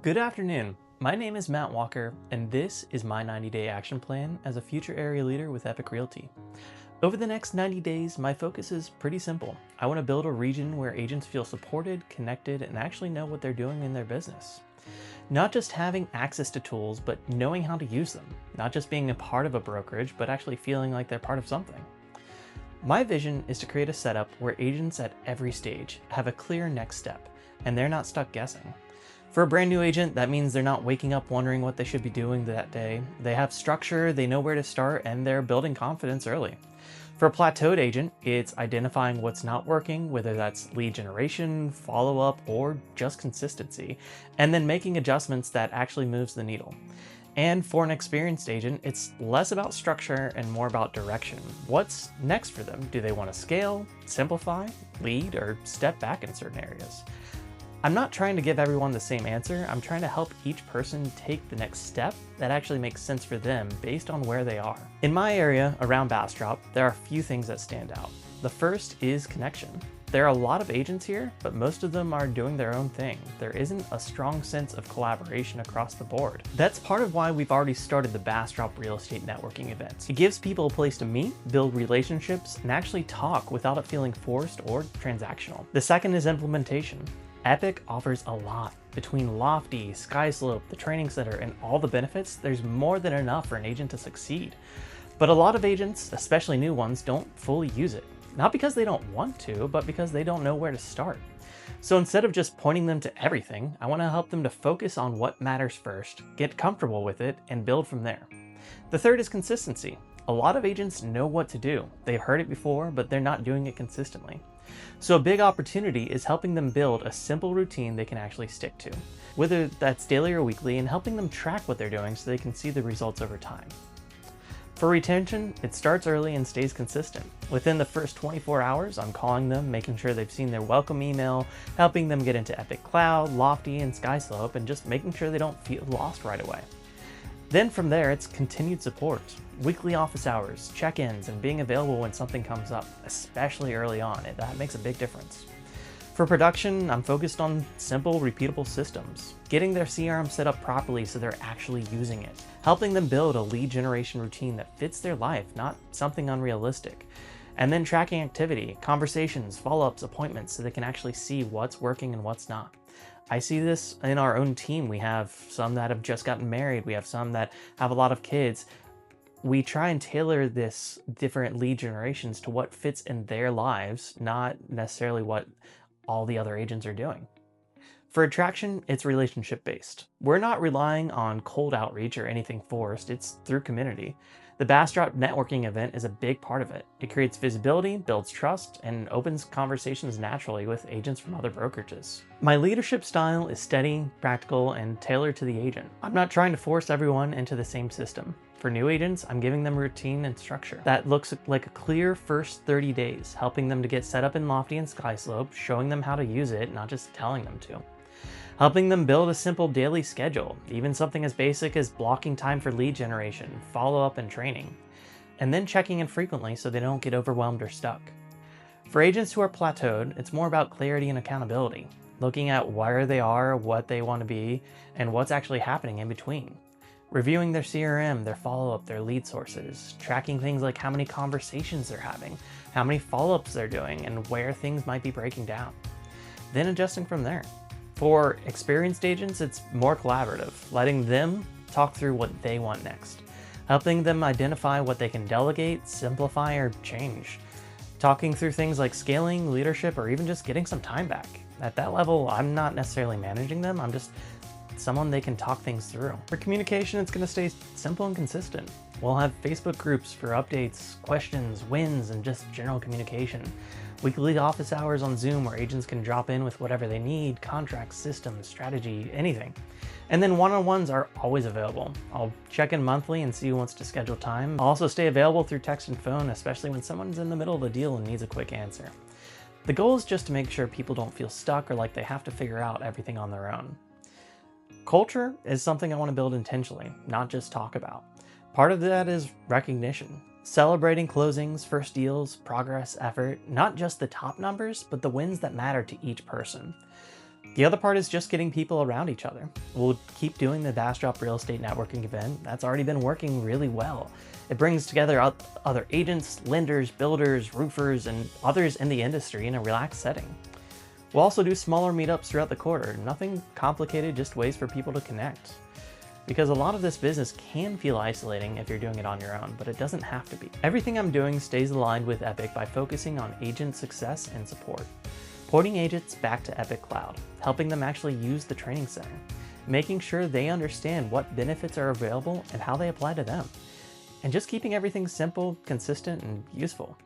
Good afternoon. My name is Matt Walker, and this is my 90-day action plan as a future area leader with Epique Realty. Over the next 90 days, my focus is pretty simple. I want to build a region where agents feel supported, connected, and actually know what they're doing in their business. Not just having access to tools, but knowing how to use them. Not just being a part of a brokerage, but actually feeling like they're part of something. My vision is to create a setup where agents at every stage have a clear next step, and they're not stuck guessing. For a brand new agent, that means they're not waking up wondering what they should be doing that day. They have structure, they know where to start, and they're building confidence early. For a plateaued agent, it's identifying what's not working, whether that's lead generation, follow-up, or just consistency, and then making adjustments that actually moves the needle. And for an experienced agent, it's less about structure and more about direction. What's next for them? Do they want to scale, simplify, lead, or step back in certain areas? I'm not trying to give everyone the same answer. I'm trying to help each person take the next step that actually makes sense for them based on where they are. In my area around Bastrop, there are a few things that stand out. The first is connection. There are a lot of agents here, but most of them are doing their own thing. There isn't a strong sense of collaboration across the board. That's part of why we've already started the Bastrop real estate networking events. It gives people a place to meet, build relationships, and actually talk without it feeling forced or transactional. The second is implementation. Epique offers a lot. Between Lofty, Skyslope, the training center, and all the benefits, there's more than enough for an agent to succeed. But a lot of agents, especially new ones, don't fully use it. Not because they don't want to, but because they don't know where to start. So instead of just pointing them to everything, I want to help them to focus on what matters first, get comfortable with it, and build from there. The third is consistency. A lot of agents know what to do. They've heard it before, but they're not doing it consistently. So a big opportunity is helping them build a simple routine they can actually stick to, whether that's daily or weekly, and helping them track what they're doing so they can see the results over time. For retention, it starts early and stays consistent. Within the first 24 hours, I'm calling them, making sure they've seen their welcome email, helping them get into Epique Cloud, Lofty, and Skyslope, and just making sure they don't feel lost right away. Then from there, it's continued support. Weekly office hours, check-ins, and being available when something comes up, especially early on. That makes a big difference. For production, I'm focused on simple, repeatable systems, getting their CRM set up properly so they're actually using it, helping them build a lead generation routine that fits their life, not something unrealistic, and then tracking activity, conversations, follow-ups, appointments so they can actually see what's working and what's not. I see this in our own team. We have some that have just gotten married. We have some that have a lot of kids. We try and tailor this different lead generations to what fits in their lives, not necessarily what all the other agents are doing. For attraction, it's relationship based. We're not relying on cold outreach or anything forced. It's through community. The Bastrop networking event is a big part of it. It creates visibility, builds trust, and opens conversations naturally with agents from other brokerages. My leadership style is steady, practical, and tailored to the agent. I'm not trying to force everyone into the same system. For new agents, I'm giving them routine and structure. That looks like a clear first 30 days, helping them to get set up in Lofty and Skyslope, showing them how to use it, not just telling them to. Helping them build a simple daily schedule, even something as basic as blocking time for lead generation, follow-up, and training, and then checking in frequently so they don't get overwhelmed or stuck. For agents who are plateaued, it's more about clarity and accountability, looking at where they are, what they want to be, and what's actually happening in between. Reviewing their CRM, their follow-up, their lead sources, tracking things like how many conversations they're having, how many follow-ups they're doing, and where things might be breaking down. Then adjusting from there. For experienced agents, it's more collaborative, letting them talk through what they want next, helping them identify what they can delegate, simplify, or change, talking through things like scaling, leadership, or even just getting some time back. At that level, I'm not necessarily managing them, I'm just someone they can talk things through. For communication, it's going to stay simple and consistent. We'll have Facebook groups for updates, questions, wins, and just general communication. Weekly office hours on Zoom where agents can drop in with whatever they need, contracts, systems, strategy, anything. And then one-on-ones are always available. I'll check in monthly and see who wants to schedule time. I'll also stay available through text and phone, especially when someone's in the middle of a deal and needs a quick answer. The goal is just to make sure people don't feel stuck or like they have to figure out everything on their own. Culture is something I want to build intentionally, not just talk about. Part of that is recognition. Celebrating closings, first deals, progress, effort, not just the top numbers, but the wins that matter to each person. The other part is just getting people around each other. We'll keep doing the Bastrop Real Estate Networking event. That's already been working really well. It brings together other agents, lenders, builders, roofers, and others in the industry in a relaxed setting. We'll also do smaller meetups throughout the quarter. Nothing complicated, just ways for people to connect. Because a lot of this business can feel isolating if you're doing it on your own, but it doesn't have to be. Everything I'm doing stays aligned with Epique by focusing on agent success and support. Pointing agents back to Epique Cloud, helping them actually use the training center, making sure they understand what benefits are available and how they apply to them, and just keeping everything simple, consistent, and useful.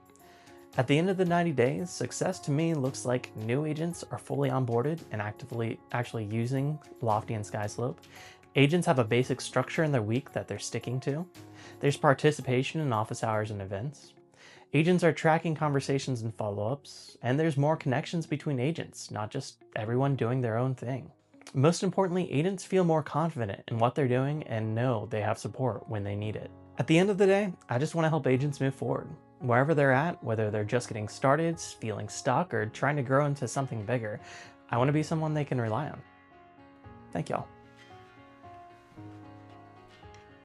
At the end of the 90 days, success to me looks like new agents are fully onboarded and actually using Lofty and Skyslope. Agents have a basic structure in their week that they're sticking to. There's participation in office hours and events. Agents are tracking conversations and follow-ups, and there's more connections between agents, not just everyone doing their own thing. Most importantly, agents feel more confident in what they're doing and know they have support when they need it. At the end of the day, I just want to help agents move forward. Wherever they're at, whether they're just getting started, feeling stuck, or trying to grow into something bigger, I want to be someone they can rely on. Thank y'all.